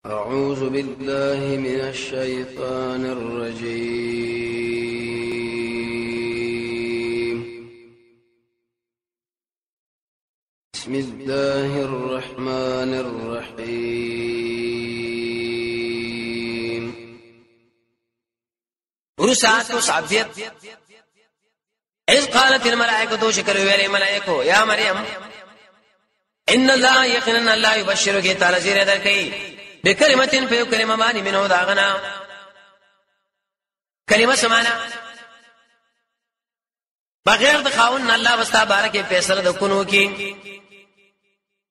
أعوذ بالله من الشيطان الرجيم. بسم الله الرحمن الرحيم. ورسات وصعبيت إذ قالت الملائكة شكروا يا ملائكة يا مريم إن الله يقينا الله يبشرك تعالى زير دركي بكلمة في كلمة ماني منه داغنا كلمة سمانا بغیر د خاون الله واسطه بارکه فیصله د کونو کی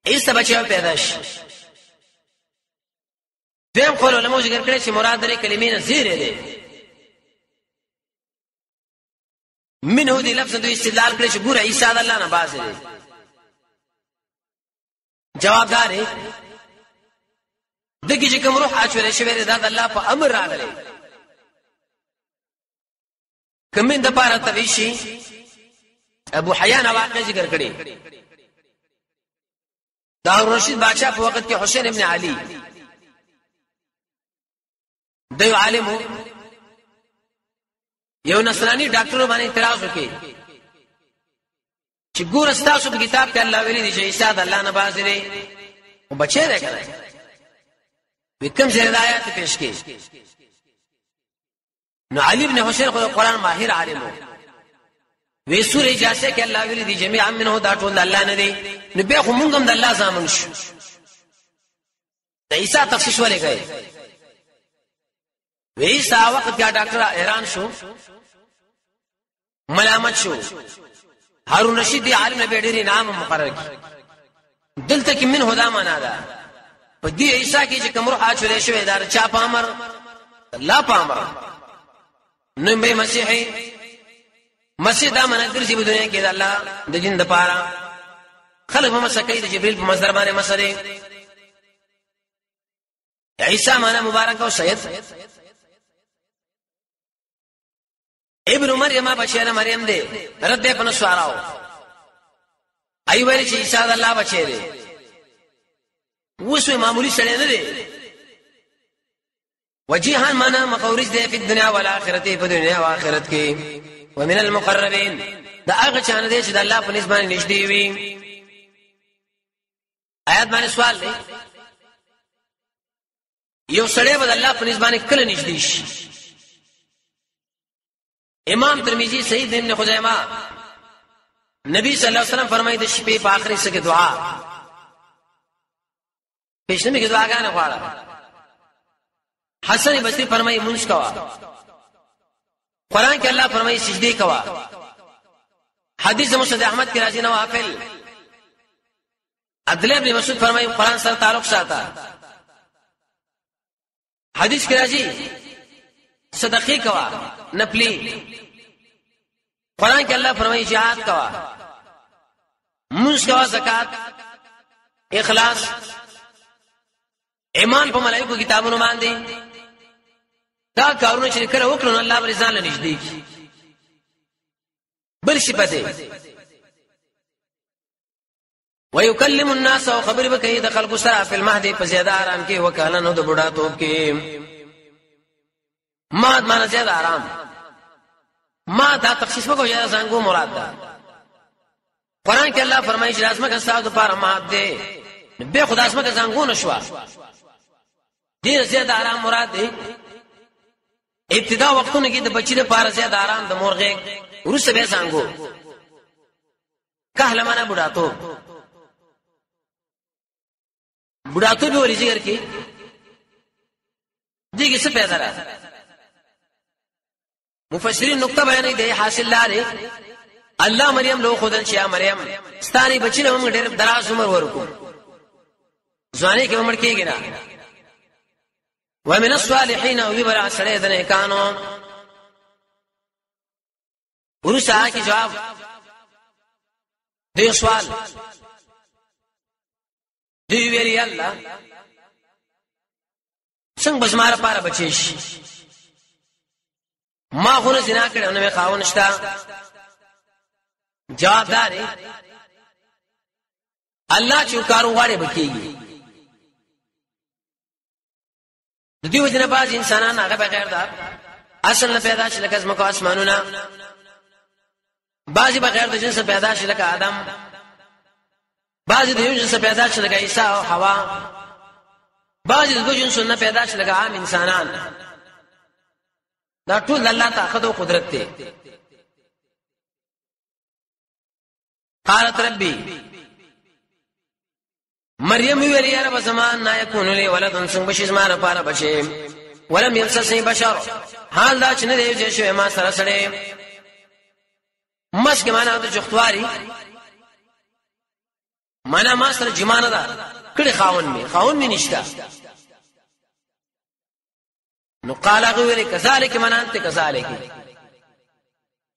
ایست بچو پیداش دیم قول علماء ذکر کړي چې مراد لري کلمې نه زیره ده منه دي لفظ د استدلال کړي چې ګور عیسی د الله نه باز دی جواب دار دغه چې کوم روح اچول شوی د الله په امر راغلی کومین د پاره تویشي ابو حیان واقع ذکر کړي داور رشید بادشاہ په وخت کې حسین ابن علي د عالم یو نصرانی ډاکټر باندې اعتراض وکړي چې ګور استاسو په کتاب کې الله ویلي دی چې عیسی د الله نه باز دی او بچی دی کنه وکم زره آیات پیش کړي نو علي ابن حسین خو قرآن ماهر عالم وی سورې اجازه کې الله ویلي دی جميعا منه دا ټول الله نه دی نو به خو مونږ هم د الله زامن شو د عیسی تخصیص ولې کوي وی سا وخت کې ډاکټر حیران شو ملامت شو هارون رشید دی عالم به ډېر نام مقرر کړ دلته کې منه دا معنا ده په دې عیسی کې چې کوم روح اچولې شوی دا چا پامر لا پامر نو به مسیح دا منظر چې په دنیا کې د الله د جن د پاره خلق هم سکه د جبريل په مصدر باندې مسره عیسی معنا مبارک او سید ابن مریم بچی مریم دی رد په نسواراو ای ویل چې عیسی د الله بچی دی وسوي معمولی سره نه دی وجيهان معنا مخورج دی په دنیا او آخرت په دنیا او آخرت کې ومن المقربين دا هغه چانه دی چې د الله په نسبت نږدې وي آیات باندې سوال دی یو سړی به د الله په نسبت کله نږدې شي امام ترمذی سید ابن خزیمه نبی صلی الله علیه وسلم فرمایي د شپې په آخري سکه دعا پښنه کې دعاګانې غواړه حسن بصری فرمایي منځ کوا قران کې الله فرمایي سجدي کوا حدیث مسند احمد کې راځي نوافل عبد الله بن مسعود فرمایي قران سره تعلق ساته حدیث کې راځي صدقه کوا نفلی قران کې الله فرمایي jihad کوا منځ کوا زکات اخلاص ایمان په ملائکه کتابونو باندې دا کارونه چې کړه وکړو الله بل ځان له نږدې کی بل شي پته ويكلم الناس او خبر وکي د خلق سره په المهدي په زیاده آرام کې وکاله نو د بډا توپ کې ما معنا زیاده آرام ما دا تخصیص وکړو یا څنګه مراد ده قران کې الله فرمایي چې لازمه که ساده پر ما ده به خدای اسمه که څنګه نشوا ډیر زیاده آرام مراد دی ابتدا وختونه کې د بچی لپاره زیاده آرام د مورغه ورسره به څنګه کهله معنا بډاتو به ورې ذکر کې دغه څه پیدا راځي مفسرین نقطه بیان دی حاصل لاره الله مریم لو خدای چې مریم ستاني بچی له موږ ډېر دراز عمر ورکو ځواني کې عمر کېږي نه ومن الصالحين وبرع سره د نه کانو ورسا کی جواب دې سوال دی ویلی الله څنګه بسماره پاره بچی شي ما خو نه زنا کړو نو خاون شتا جواب داري الله چې کارو غاړي بکیږي د دې وجنه باز انسانان هغه بغیر دا اصل نه پیدا شي لکه زمکو اسمانونه، بعضی بغیر د جنس پیدا شي لکه آدم، بعضی د یو جنس پیدا شي لکه عیسی او حوا، بعضی د دوه جنسونو نه پیدا شي لکه عام انسانان. دا ټول الله طاقت او قدرت دی. قالت ربي مریم ویل یا رب زمان نا یکون لی ولد څنګه بشي زما لپاره بچي ولم يمسسني بشر، حال دا چې نه دی چې ما سره سره مسک معنا د جوختواري معنا ما سره جمانه ده کړي خاون می نشته. نو قال غویل کذالک من انت کذالک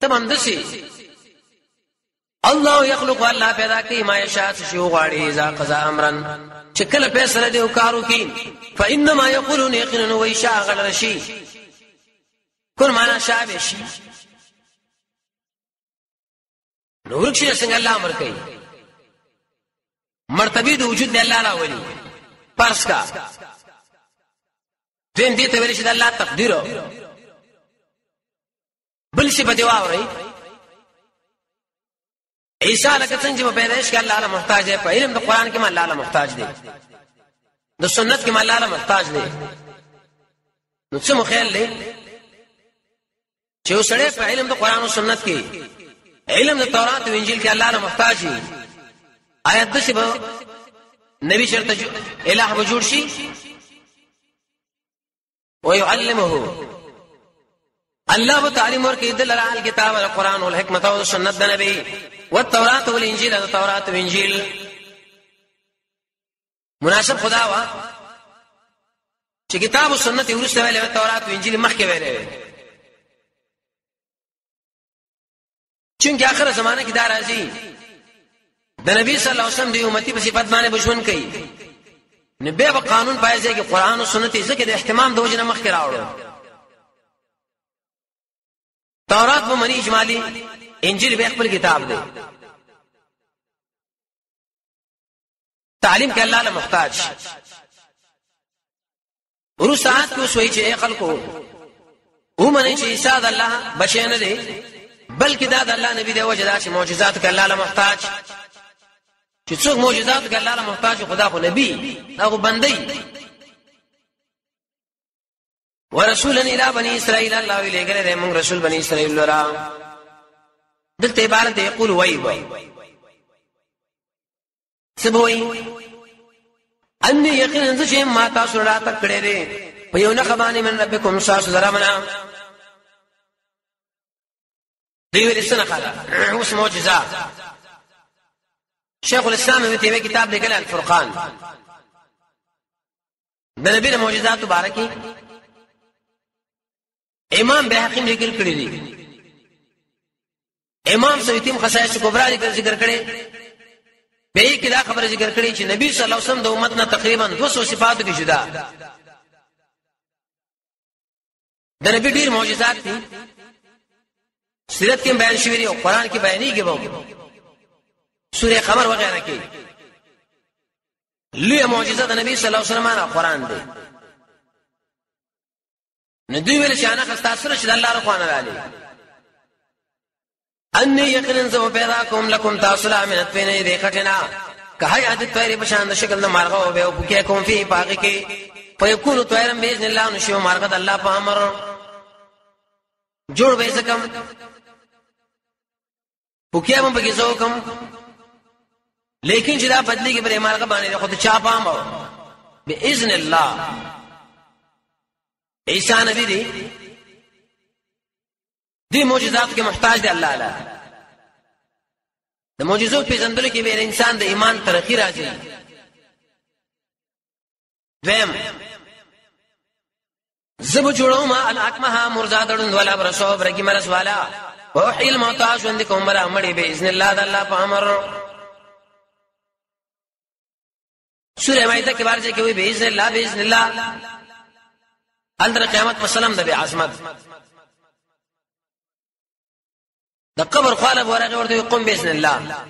تمام دسی الله يخلق الله پیدا کوي ما یشاء شو غاړي اذا قضا امرا چې کله فیصله دی وکارو کی فانما يقولون يقينا ويشاء غل شي کون معنا شابه شي. نو ورکه څنګه الله امر کوي مرتبه د وجود دی الله راولي پرس کا دین دې ته ویل شي د الله تقدیر بل شي بده واوري عیسی لکه څنګه په پیدائش کې الله له محتاج دی، په علم د قران کې الله له محتاج دی، د سنت کې الله له محتاج دی. نو څه مخیل دی چې وسړی په علم د قران او سنت کې علم د تورات او انجیل کې الله له محتاج دی. آیات د شبه نبی شرط الہ وجود شي ويعلمه الله تعالی مر کې دل على الكتاب والقران والحکمت او سنت د نبی والتوراۃ والانجیل د تورات او انجیل مناسب خدا وا چې کتاب او سنت ورسره ویل او تورات او انجیل مخکې ویل چونکه اخر زمانه کې دا راځي د نبی صلی الله علیه وسلم دی امتی په صفات باندې بشون کوي نبی په قانون پایځي کې قران او سنت یې ځکه د اهتمام د وجنه مخکې راوړو. تورات په معنی اجمالی، انجیل به خپل کتاب دی. تعلیم کې الله له محتاج ورسات کو سوي چې خلکو ومني چې عیسی د الله بشي نه دی بلکې دا د الله نبی دی وجدا چې معجزات کې الله له محتاج چې څوک معجزات کې الله له محتاج خدا خو نبی هغه بندي ورسولا الى بني اسرائيل الله ویلګره د موږ رسول بني اسرائيل لرا دلته عبارت یقول وای سبوي ان یقینا چې ما تاسو را تکړه دي په یو نه خبانه من ربکم ساس زرمنا دی ویل سنه خلا اوس معجزات. شیخ الاسلام ابن تیمیہ کتاب لیکل الفرقان د نبی د معجزات مبارکي امام بهقي لیکل کړی دی. امام سیوطی خصائص کبرا ذکر کړي به کې دا خبره ذکر کړي چې نبی صلی الله علیه وسلم د امت نه تقریبا 200 صفات کې جدا د نبی ډیر معجزات دي سیرت کې بیان شوی دی او قران کې بیانېږي به سورہ قمر وغیرہ کې لوی معجزه د نبی صلی الله علیه وسلم قران دی. ندوی ویل شانه خستا سره چې الله رضوان علی ان یقینا زو پیدا کوم لكم تاسو لا من تنه دې خټنا که حیات طیر بشان د شکل د مارغه او به او کې کوم فی باغ کې فیکون طیرا باذن الله نشو مارغه د الله په امر جوړ به سکم پوکیا هم بګی زو کوم لیکن چې دا بدلی کې پر مارغه باندې خود چا پام باذن الله. عیسی نبی دی معجزات کې محتاج دی الله تعالی. د معجزو په زندګۍ کې به انسان د ایمان ترقی راځي. دویم زب جوړو ما الاکمها مرزادن ولا برسو برګي مرس والا وحي الموتى ژوند کوم را مړي باذن الله د الله په امر. سورہ مائده کې ورځي کې وي باذن الله اندر قیامت مسلم د عظمت د قبر خالب ورغه ورته قم باذن الله.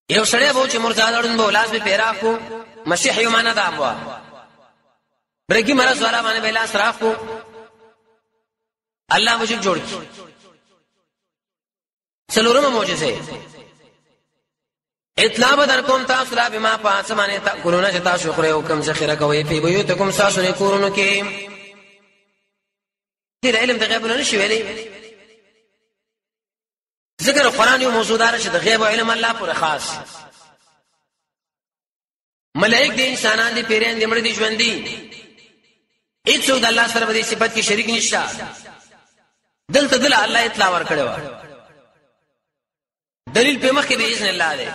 یو سړی به چې مرزادړون به اولاد به پیرا کو مسیح یو معنا دا بوا برګي مرز والا باندې بلا صراف کو الله وجب جوړ کی څلورمه معجزه اطلاع در کوم تاسو را بما پاس باندې تاکلون چې تاسو خوري او کوم ذخیره کوي په بیوتکم تاسو نه کورونو کې دې علم د غیب نه شي ویلي ذکر قرآن یو موضوع دار چې د غیب او علم الله پر خاص ملائک دي انسانان دي پیران دي مړ دي ژوند دي هیڅ د الله سره په صفات کې شریک نشته دلته دل الله اطلاع ور کړو دلیل په مخ کې باذن الله دی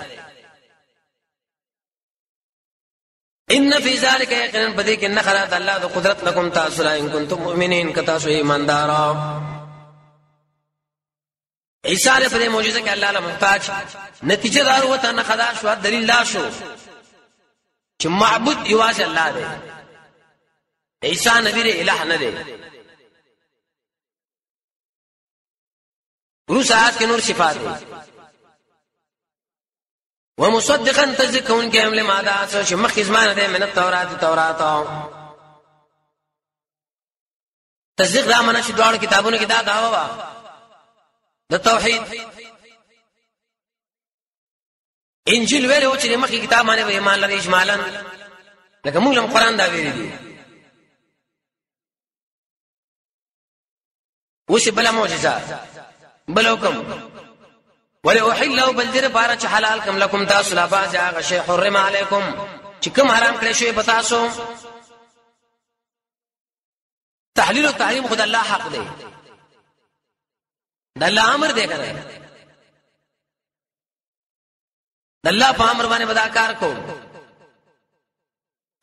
ان فی ذلک یقینا بدی کې نخرات الله د قدرت لكم تاسو لا ان کنتم مؤمنین ک تاسو ایماندار عیسی علیہ السلام معجزه کې الله له محتاج نتیجه دار وته نه خدا شو دلیل لا شو چې معبود یواز الله دی عیسی نبی ری الہ نه دی روس آیات کې نور صفات دي ومصدقا تصديقون کې عمل ماده چې مخکې زمانه ده من تورات تصدیق دا معنی چې دوه کتابونو کې دا داوا وا د توحید انجیل ویلو چې مخکې کتاب باندې به ایمان لري اجمالا لکه موږ هم قران دا ویلي دي وش بلا معجزه بل حکم ولأحله بلدر بارچ حلال کم لكم تاسو لا باز هغه شی حرم علیکم چې کوم حرام کړی شوی پتاسو تحلیل او تحریم خدای الله حق دی د الله امر دی کنه د الله په امر باندې ودا کار کو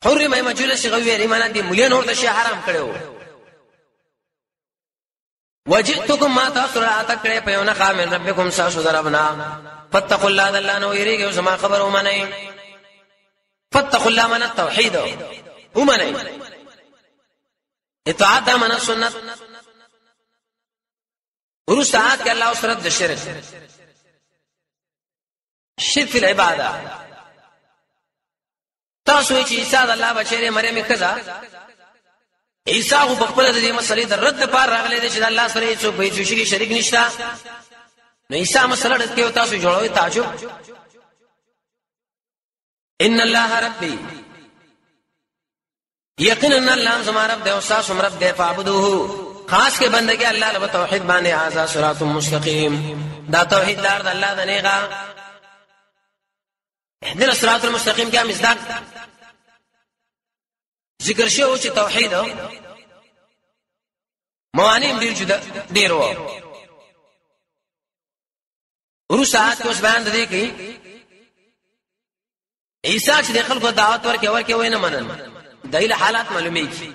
حرم مجلس غوی ایمان دي مليون اور د شی حرام کړو وجئتكم ما تاسرا تکړه په یو نه خامن ربکم ساسو دربنا فتقوا الله دلنا نو یریږي زما خبر ومنئ فتقوا الله من التوحید ومنئ اطاعت من السنت ورسعات کې الله سره د شرک شرک فی العباده تاسو چې عیسی د الله بچی مریم کزا عیسی خو په خپل د دې مسلې د رد لپاره راغلی دی چې الله سره هیڅ په هیڅ شي شریک نشته نو عیسی مسله د کې تاسو جوړوي تعجب ان الله ربي یقینا الله زما رب دی او تاسو رب دی فعبدوه خاص کې بندګي الله له توحید باندې اعزا صراط مستقیم دا توحید لار د الله د نیغه اهدنا الصراط المستقیم کې مصداق ذکر شو چې توحید موانع ډیر جدا ډیر و ورسات اوس باندې دی کې عیسی چې د خلکو دعوت ورکې وینه منل دایله حالات معلومه کی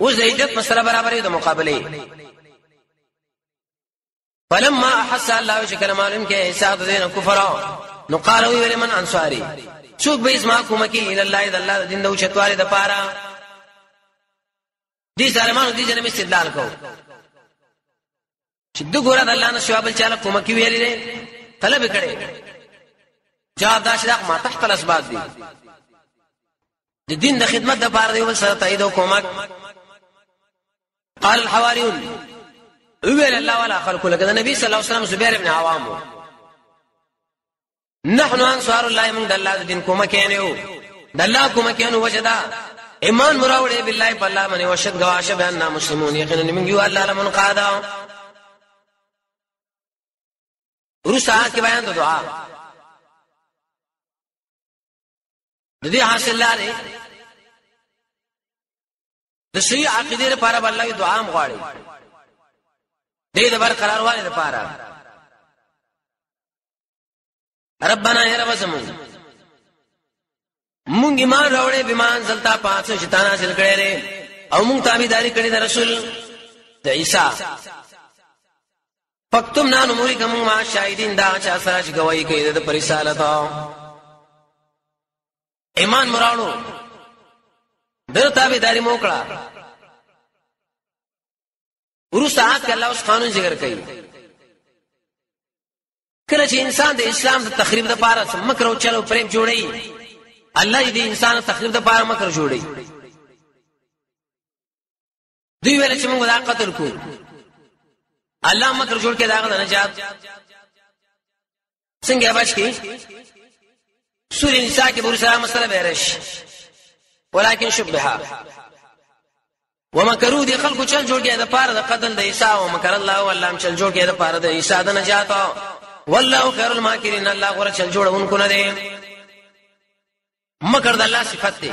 اوس د عزت مسله برابرې د مقابله فلما احس الله شکر معلوم کې عیسی د دین کفر نو قال وی من انصاری څوک به اسما کوم کې اله الله د الله دین د اوچتواله د پاره دي ظالمانو دي جنم استدلال کو چې د ګور د الله نه شوابل چاله کوم کې ویلې طلب کړي جواب دا شرق ما تحت الاسباب دي د دین د خدمت د پاره دی ول سره تایید او کومک قال الحواريون ویل الله ولا خلق لك النبي صلى الله عليه وسلم زبير بن عوام نحن انصار الله من الله دین کومه کینو د الله کومه کینو وجدا ایمان مراوړې بالله بالله من وشد غواشه باننا مسلمون یقینا من یو الله لمن قادا ورسا کې بیان د دعا د دې حاصل لاره د صحیح عقیده لپاره الله دعا مغواړي دې د برقرار والي لپاره ربنا یا رب زمون مونږ ایمان راوړې بیمان زلتا پاتې شیطان حاصل کړي لري او مونږ تابعداري کړې د رسول د عیسی پکتم نانو موري کوم ما شاهدین دا چې سره چې گواہی کوي د پرسالت ایمان مراړو در تابعداري موکړه ورسات الله اوس قانون ذکر کوي کله چې انسان د اسلام د تخریب لپاره مکر او چلو پریم جوړي الله دې انسان تخریب د پاره مکر جوړي دوی ویل چې موږ دا قتل کو الله مکر جوړ کې دا غو نجات څنګه بچ کی سورۃ النساء کې ورسره مسله بیرش ولكن شبها ومکروا دي خلق چل جوړ کې د پاره د قتل د عیسی او مکر الله والله چل جوړ کې د پاره د عیسی د نجات والله خير الماکرین الله غره چل جوړونکو نه دی مکر د الله صفت دی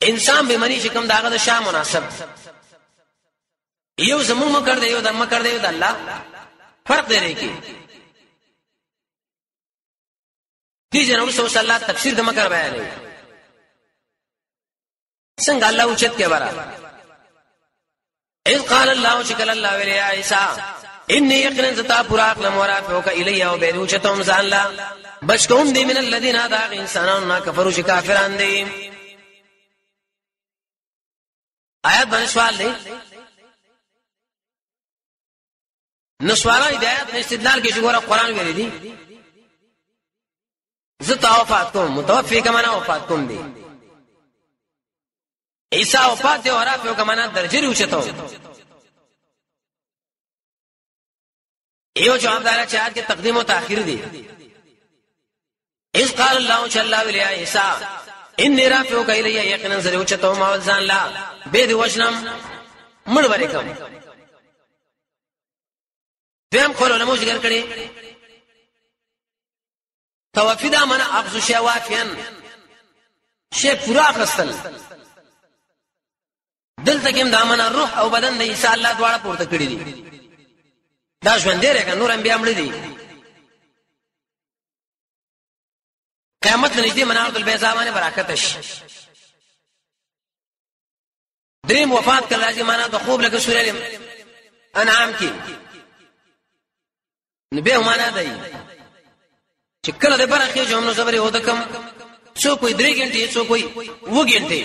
انسان به منی شکم داغه د شاه مناسب یو زمو مکر دی یو د مکر دی د الله فرق دی کی دي جنو صلی الله علیه تفسیر د مکر بیان دی څنګه الله اوچت کې برا اذ قال الله شکل الله ولی عیسی انی یقینا ذتا پراق لمرافعک الی او بیروچتم ځان لا بشکوم دی من الذين هذا انسانون کفروا کافرون دی آیات باندې سوال دی نو سوالای د آیات په استدلال کې چې ګوره قران ویلي دی زتا وفات کوم متوفی کمانا وفات کوم دی عیسی وفات دی او رافع کمانا درجه اوچتو یو جواب دار چې آیات کې تقدیم او تاخير دی اذ قال الله جل وعلا عیسی انی رافعک الی یقینا زری اوچتو ما ځان لا به دی وشنم مړ وریکم دیم خو له موږ ګر کړي توفیدا من اخذ شی وافیان شی پورا خستل دلته کوم د امن روح او بدن د عیسی الله دواړه پورته کړی دي دا ژوند دی که نور انبیا مړ دي قیامت نږدې منارۃ البیضاء باندې برکت شي دریم وفات کله راځي معنا د خوب لکه سورې انعام کې نبی معنا دی چې کله د برخې جوړونو صبر هو د کم څو کوئی 3 غنټې څو کوئی 2 غنټې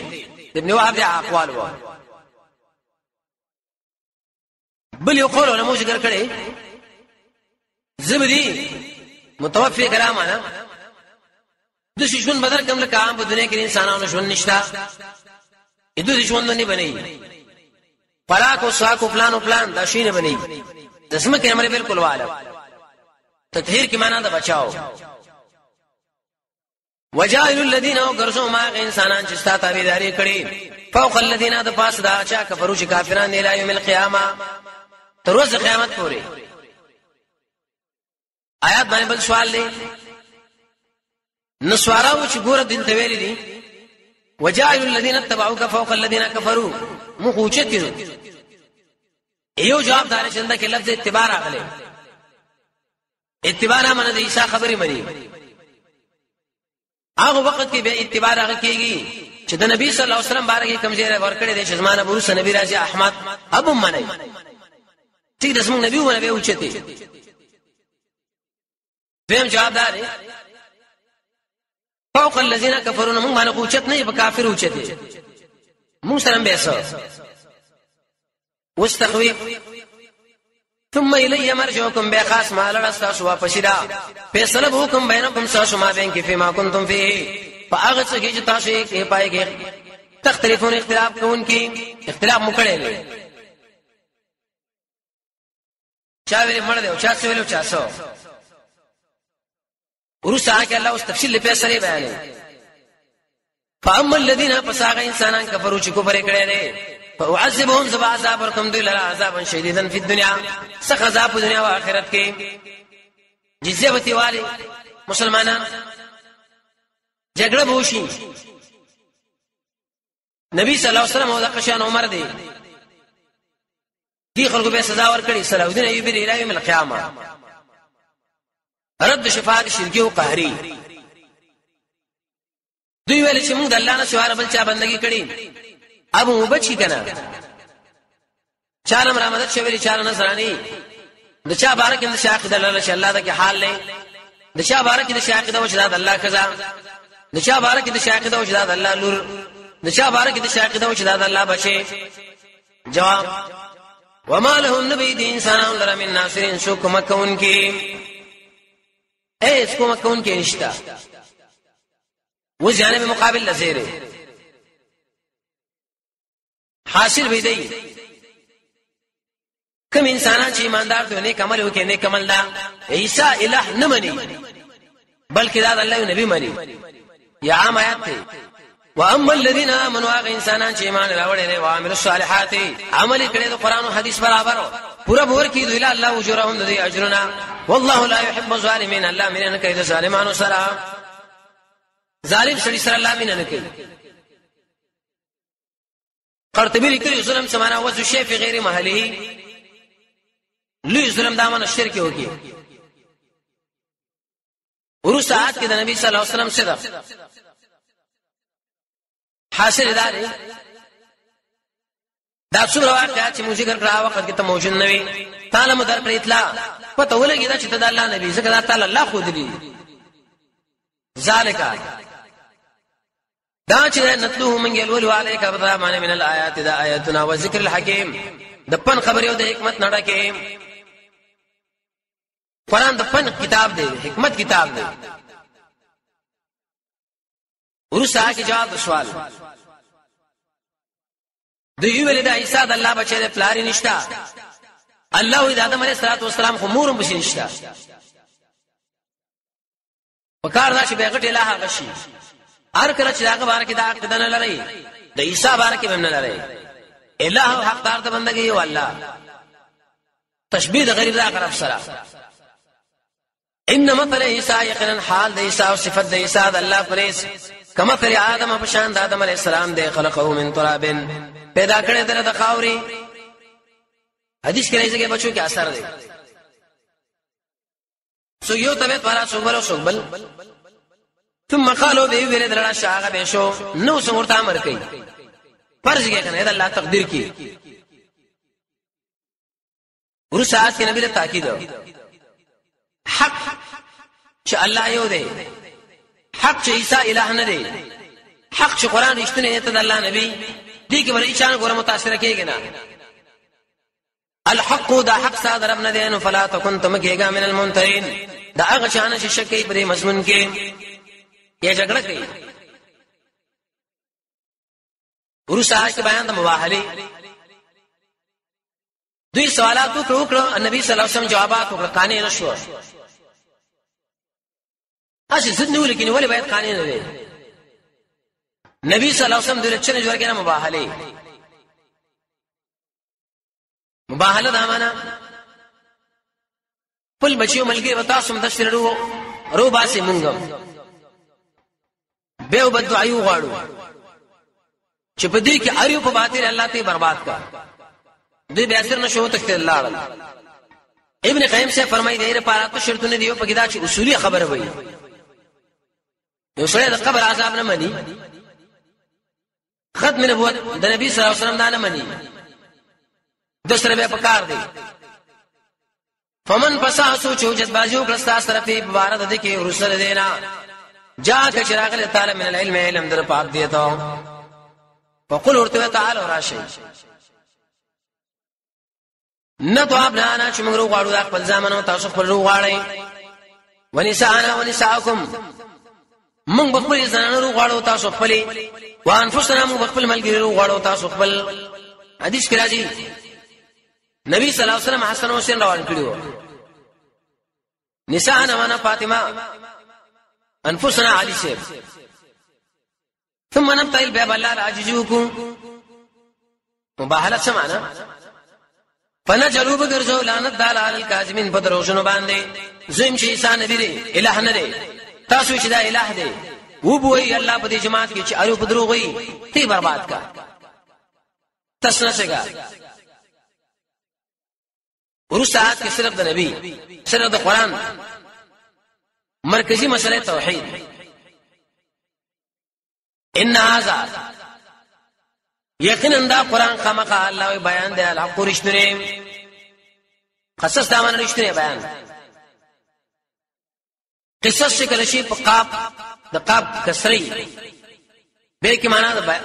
ابن وهب د اقوال و بل یو قول علماء ذکر کړي زبدي متوفي کلامانه د شون بدر کوم لکه عام په دنیا کې انسانانو شون نشتا اېدو ژوند نه بنئ پراکو ساکو پلانو پلان دا شینه بنئ د سمکه امر بالکل واله تطهیر کی معنی دا بچاو وجائل الذين غرسوا ما انسانان چې ستا تابعداري کړي فوق الذين د پاس دا چا کفرو چې کافران دی لا یوم القیامه تر ورځې قیامت پورې آیات باندې بل سوال دی نسواراو چې ګور دین ته ویلي دي وجائل الذين اتبعوك فوق الذين كفروا مخوچتو یو جواب دار چې دا کې لفظ اتباع راغلی اتباع نه معنی د عیسی خبرې مني هغه وخت کې به اتباع راکېږي چې د نبی صلی الله علیه وسلم بارے کمزیر ورکړي د شزمانه بروس نبی راځي احمد ابو منی چې د اسمن نبی ونه به اوچته دیم جواب دار فوق الذين كفروا من باندې اوچت نه به کافر اوچته مو سره به اساس واستخوي ثم الی مرجعکم بخاص ما لرستاسو واپسیدا فیصله حکم بینکم ساسو ما بین کې فيما کنتم فيه فاغه څه کې تاسو کې پای کې تختلفون اختلاف کوون کې اختلاف مکړې چا ویل مړ دی او چا څه ویل چا څه ورسره کې الله اوس تفصیل په سره بیان فاما الذين فساق انسانان كفروا چې کفر کړي دي فاعذبهم سبع عذاب ورکم دوی لرا عذابا شدیدا فی الدنیا سخت عذاب په دنیا او آخرت کې جزیه وتی والی مسلمانان جګړه بوشي نبی صلی الله علیه وسلم او د قشان عمر دی دی خلکو به سزا ورکړي صلاح الدین ایوبی دی الهی من القیامه رد شفاعت شرکی او قهری دوی ویل چې موږ د الله نه سوار بل چا بندگی کړي ابو مبچی کنا چانم رحمت شویلی چان نصرانی د چا بارک د شاق د الله ش الله د کی حال له د چا بارک د شاق د وجداد الله کذا د چا بارک د شاق د وجداد الله نور د چا بارک د شاق د وجداد الله بچي جواب وما لهم نبي دين انسان لرا من ناصرين سو کوم کون کی اس کوم کون کی نشتا و جانب مقابل لزیره حاصل وی دی کوم انسانان چې ایماندار دي نیک عمل وکړي نیک عمل دا عیسی الہ نه مني بلکې دا الله نبی مني یا عام آیات دی واما الذين امنوا انسانان چې ایمان راوړي دي او عملوا الصالحات عمل کړي د قران او حديث برابر پورا بور کیدو اله الله اجرهم ذي اجرنا والله لا يحب الظالمين الله من ان کید ظالمانو سره ظالم سړي سره الله من ان کید قرطبي لیکي ظلم سمانا وذو شی فی غیر محله لوی ظلم دامن شرک وکي ورسات کې د نبی صلی الله علیه وسلم صدق حاصل داري دا څومره واقعات چې موږ ذکر کړه وخت کې ته موجود نه وي تعالی مو در پر اطلاع پته ولګی دا چې ته د الله نبی ذکر تعالی الله خو دې ذالک دا چې نتلوه من يلول عليك برهمان من الآيات دا آیاتنا وذکر الحکیم د پن خبر یو د حکمت نړه کې قرآن د پن کتاب دی حکمت کتاب دی ورسا کی جواب سوال دوی ویل دا عیسی د الله بچی د پلاری نشتا الله د آدم علیه السلام خو مورم بشي نشتا وکړه دا چې بیغټ الہ غشي هر کله چې هغه بار کې دا عقیده نه لري د عیسی بار کې هم نه لري الہ حقدار ته بندګي یو الله تشبیه د غریب دا غرب سره ان مثل عیسی یقینا حال د عیسی او صفات د عیسی د الله پرېس کما تر آدم په شان د آدم علیه السلام د خلقو من تراب پیدا کړی د خاوري حدیث کې راځي چې بچو کې اثر دی سو یو تبه پارا سوبل سوبل ثم قالوا به ویل درا شاغه به شو نو څورته امر کوي فرض کې کنه د الله تقدیر کې ورسات کې نبی له تاکید حق چې الله یو دی حق چې عیسی الہ نه دی حق چې قران رښتینی ته د الله نبی دې کې ولې شان ګوره متاثر کېږي نه الحق دا حق صاد رب نه دی نو فلا تكن تمکهګه من المنترین دا هغه شان چې شکې پرې مضمون کې یا جګړه کوي ورسره کې بیان د مواهله دوی سوالات وکړو نبی صلی الله علیه وسلم جوابات وکړه کانې نشو اسی زدنه ولیکن ولی باید قانون نه دی نبی صلی الله علیه وسلم دغه چنه جوړ کړه مباهله دا معنا پل بچیو ملګری وتا سم د شرړو رو باسي مونږ به وبد دعایو غواړو چې په دې کې اړیو په باطل الله ته برباد کا دې به اثر نشو ته الله ابن قیم سے فرمایي دې لپاره ته شرط نه دیو په کې دا چې اصولي خبره وایي یو سره د قبر عذاب نه مني ختم نبوت د نبی صلی الله علیه وسلم دا نه مني د سره به پکار دی فمن فسا سوچ وجد بازیو کلستا سره په مبارک د کې ورسره دینا جا که چراغ تعالی من العلم علم در پاک دیتا فقل ورته تعالی راشي نه تو ابنا انا چې موږ غواړو د خپل ځامن او تاسو خپل غواړئ ونساءنا ونساءکم موږ خپل ځانانو غواړو تاسو خپل وانفسنا موږ خپل ملګری غواړو تاسو خپل حدیث کې راځي نبی صلی الله علیه وسلم حسن او حسین روان کړیو نساءنا وانا فاطمه انفسنا علی شیخ ثم نبتل باب الله العجوجكم مباهله سمعنا فنجلوا بغرزو لعنت دال علی الکاظمین بدروشنو باندې زم چې عیسی نبی دی الہ نه دی تاسو چې دا الہ دی و بوئی الله په دې جماعت کې چې اړو په دروغ وي تی برباد کا تاسو څنګه ورسات کې صرف د نبی صرف د قران مرکزی مسئله توحید ان هذا یقینا دا قران خامخا الله بیان دی الحق رښتینی قصص دا من رښتینی بیان قصص شکل شي په قاف د قاف کسری به کی معنا ده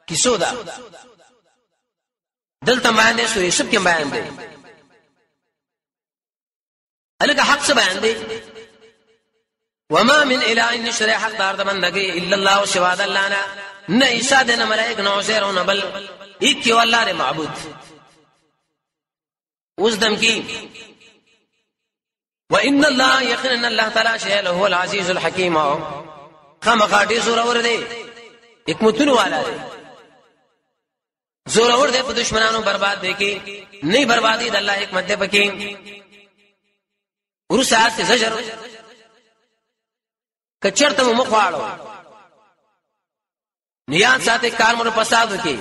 کیسو دا دلته بیان دی سورې سب کې بیان دی الګ حق څه بیان دی وما من اله نشر حق دار د بندګي الا الله سوا د الله نه نه عیسی د ملائک نو زیر نو بل ایک یو الله ر معبود اوس دم کی وان الله يقينا الله تعالی شيء هو العزيز الحكيم خامخاټي زور اور دی حکمتونو والا دی زور اور دی په دشمنانو برباد دی کی نه بربادي د الله حکمت دی پکې ورسات زجر کچرته مخواړو نیات ساته کار مر فساد کی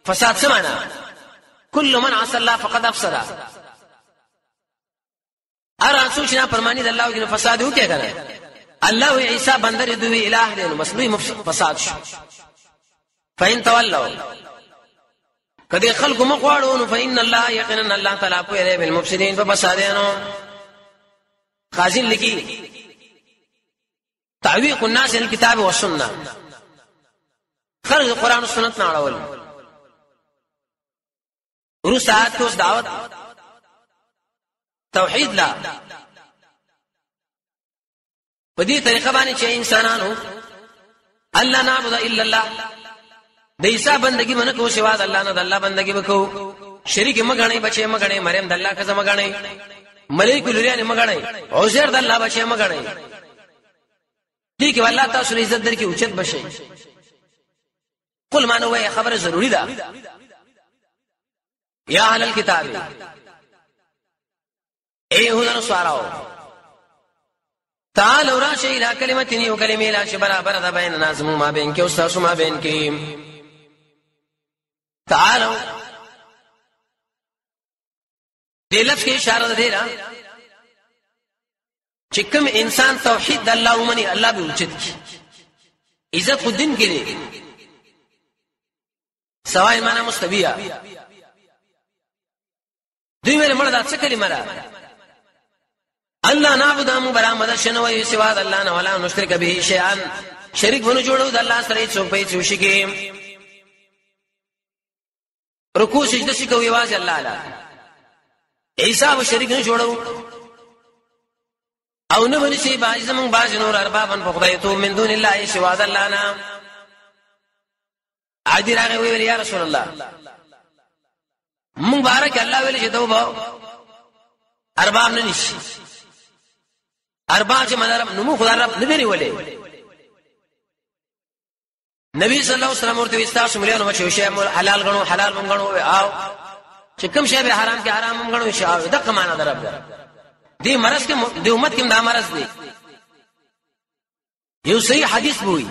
فساد سمانا كل من عصى الله فقد افسد ارا سوچنا فرمانی د الله کې فساد وکړي کنه الله عیسی بندر دوی الہ دې نو مسلوی فساد شو فین تولوا کدی خلق مخواړو نو فین الله یقینا الله تعالی په دې بالمفسدين ففسادانو خازن لکی تعویق الناس الكتاب والسنه خرج القران والسنه ناړول ورسات اوس دعوت توحید لا په دې طریقه باندې چې انسانانو الله نعبد الا الله د عیسی بندگی منه کو سوا د الله نه د الله بندگی وکاو شریک مګړې بچي مګړې مریم د الله کزه مګړې ملائکه لريانه مګړې عزیر د الله بچي مګړې دې کې والله تاسو عزت در کې اوچت بشي قل ما نو وای خبره ضروری ده یا اهل الكتاب اے هو سوارو تعالوا راشي الى كلمتين وكلمه لا شبر برد بين نازم ما بين کې او تاسو ما بين کې تعالوا دې لفظ کې اشاره ده را چې کوم انسان توحید د الله ومني الله به اوچت کی عزت خو دین کې دی سوای معنا مستویہ دوی مې مړه د څه کلمه را الله نعبد ام برامد شنو سوا د الله نه ولا نشرک به شیئا شریک ونه جوړو د الله سره څوک په څه شي کې رکوع سجده شي کوي واځ الله لا عیسی او شریک نه جوړو او نه ونشي باج زمون باج نور اربابن په خدای ته من دون الله سوا د الله نه عادي راغی ویل یا رسول الله مبارک الله ویل چې دوه ارباب نه نشي ارباب چې مدار نو خدای رب نه دی ولې نبی صلی الله علیه وسلم ورته استاسو مليانو چې شی حلال غنو حلال غنو او چې کوم شی به حرام کې حرام غنو شي او دغه معنا درب دی مرز کې دی امت کې دا مرز دی یو صحیح حدیث وای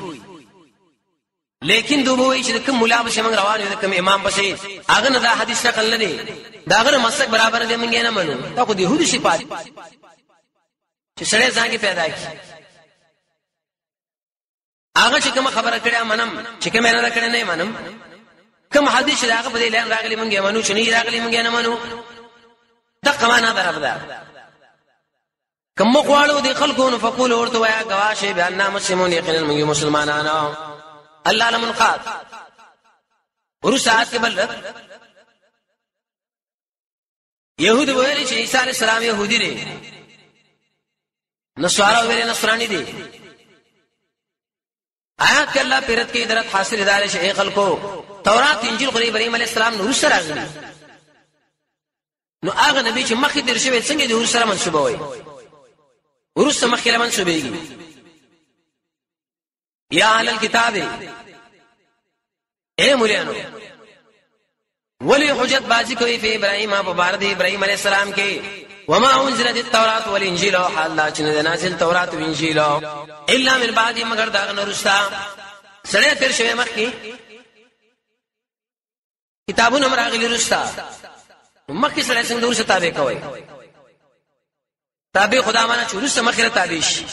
لیکن دوی چې کوم مولا به څنګه روان یو کوم امام بشي هغه نه دا حدیث نقل نه دی داغه مسلک برابر دی مونږ نه منو تا خو دی هودي صفات چې سړی ځانګي پیدا کی هغه چې کوم خبره کړه منم چې کوم نه کړه نه منم کوم حدیث هغه په دې لاره راغلی مونږ منو چې نه راغلی مونږ نه منو دغه معنا دربدا کوم قوالو دي خلقون فقول ورته ويا غواشه بان مسلمون یقینا مونږ مسلمانانو الله لمن قاد ورسات کې بل يهود ویل چې عيسى عليه السلام يهودي دي نصارا ویل نصراني دي آیات کې الله پیرت کې درت حاصل ادارې شي خلکو تورات انجیل قرآن ابراهيم عليه السلام نور سره راغلي نو هغه نبی چې مخې در شوی څنګه د ور سره منسوبه وي ورسره مخې له منسوبېږي یا اهل الكتاب اے مولانو ولی حجت بازی کوي په ابراهيم ابو بارد ابراهيم عليه السلام کې وما انزلت التوراة والانجيل حالا چې نازل تورات او انجیل الا من بعد مگر دا نورستا سره تر شوی مخې کتابونه راغلي رستا مخکې سره څنګه ورسته تابع کوي تابع خدا معنا چې ورسته مخره تابع شي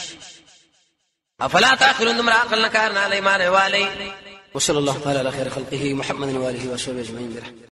افلا تاخرون دمر عقل نکار نه ایمان والي وصلى الله تعالى على خير خلقه محمد واله وصحبه اجمعين برحمته